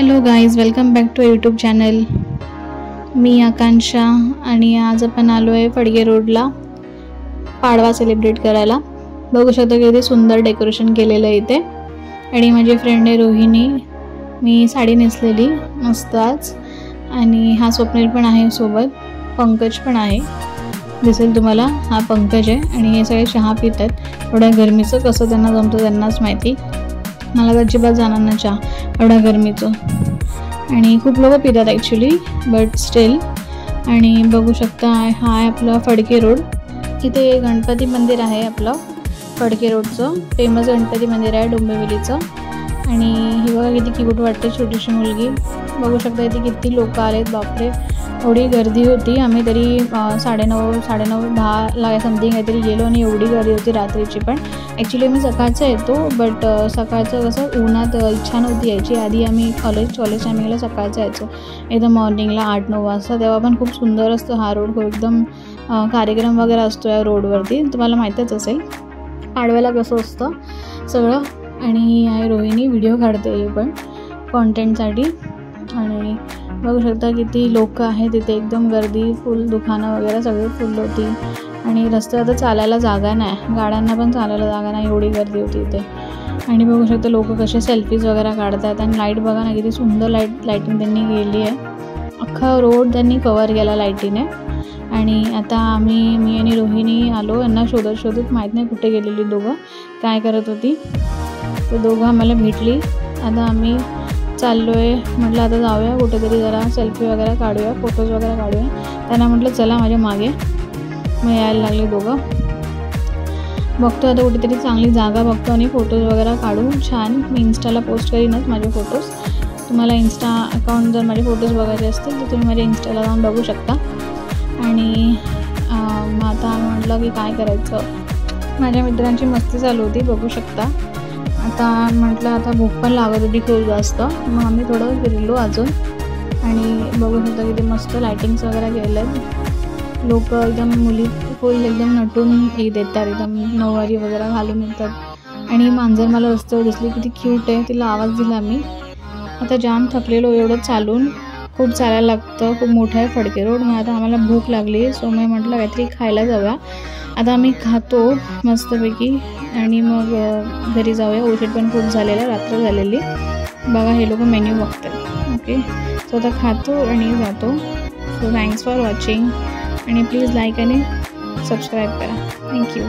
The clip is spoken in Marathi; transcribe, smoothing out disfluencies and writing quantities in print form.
Hello guys, welcome back to YouTube channel. मी आकांक्षा आणि आज आपण आलो आहे फडके रोडला पाडवा सेलिब्रेट करायला. बघू शकता किती सुंदर डेकोरेशन केलेलं आहे इथे. आणि माझी फ्रेंड आहे रोहिणी. मी साडी नेसलेली मस्त आज. आणि हा स्वप्नील पण आहे सोबत, पंकज पण आहे, दिसेल तुम्हाला. हा पंकज आहे आणि हे सगळे चहा पितात. एवढ्या गरमीचं कसं त्यांना जमतं त्यांनाच माहिती. मला अजिबात जाणार ना चहा एवढ्या गरमीचं. आणि खूप लोक पितात ॲक्च्युली, बट स्टील. आणि बघू शकता हा आहे आपला फडके रोड. इथे गणपती मंदिर आहे आपलं फडके रोडचं, फेमस गणपती मंदिर आहे डोंबिवलीचं. आणि ही बघा किती क्यूट वाटते छोटीशी मुलगी. बघू शकता इथे किती लोक आलेत, बापरे एवढी गर्दी होती. आम्ही तरी 9:30 10 समथिंग काहीतरी गेलो आणि एवढी गर्दी होती रात्रीची पण. ॲक्च्युली मी सकाळचं येतो, बट सकाळचं कसं उन्हात इच्छा नव्हती यायची. आधी आम्ही कॉलेज टायमिंगला सकाळचं यायचो एकदम मॉर्निंगला 8-9 वाजता. तेव्हा पण खूप सुंदर असतं हा रोड, खूप एकदम कार्यक्रम वगैरे असतो या रोडवरती, तुम्हाला माहीतच असेल पाडव्याला कसं असतं सगळं. आणि ही आहे रोहिणी, व्हिडिओ काढते पण कॉन्टेंटसाठी. आणि बघू शकता किती लोक आहेत तिथे, एकदम गर्दी, फुल दुकानं वगैरे सगळी फुल होती. आणि रस्त्यावर तर चालायला जागा नाही, गाड्यांना पण चालायला जागा नाही, एवढी गर्दी होती इथे. आणि बघू शकता लोक कसे सेल्फीज वगैरे काढतात. आणि लाईट बघा ना किती सुंदर लाईटिंग त्यांनी केली आहे. अख्खा रोड त्यांनी कवर केला लाईटीने. आणि आता मी आणि रोहिणी आलो यांना शोधत माहीत नाही कुठे गेलेली दोघं, काय करत होती. तर दोघं आम्हाला भेटली. आता आम्ही चाललो आहे, म्हटलं आता जाऊया कुठेतरी, जरा सेल्फी वगैरे काढूया, फोटोज वगैरे काढूया. त्यांना म्हटलं चला माझ्या मागे. मग यायला लागले दोघं. बघतो आता कुठेतरी चांगली जागा बघतो आणि फोटोज वगैरे काढू छान. मी इन्स्टाला पोस्ट करीनच माझे फोटोज. तुम्हाला इन्स्टा अकाउंट जर माझे फोटोज बघायचे असतील तर तुम्ही माझ्या इन्स्टाला जाऊन बघू शकता. आणि मग आता म्हटलं की काय करायचं, माझ्या मित्रांची मस्ती चालू होती बघू शकता. आता म्हटलं आता भूक पण लागत होती खूप जास्त, मग आम्ही थोडं फिरलो अजून. आणि बघू शकता की ते मस्त लायटिंग्स वगैरे केलं आहेत. लोक एकदम मुली फुल एकदम नटून येतात, एकदम नऊवारी वगैरे घालून येतात. आणि मांजर मला रस्त्यावर दिसली, किती क्यूट आहे, तिला आवाज दिला मी. आता जाम थकलेलो एवढं चालून, खूप चालायला लागतं, खूप मोठं आहे फडके रोड. मग आता आम्हाला भूक लागली, सो मी म्हटलं काहीतरी खायला जाऊया. आता आम्ही खातो मस्तपैकी आणि मग घरी जाऊया. उशीर पण खूप झालेला, रात्र झालेली. बघा हे लोक मेन्यू बघतात. ओके, सो आता खातो आणि जातो. सो थँक्स फॉर वॉचिंग आणि प्लीज लाईक आणि सबस्क्राईब करा. थँक्यू.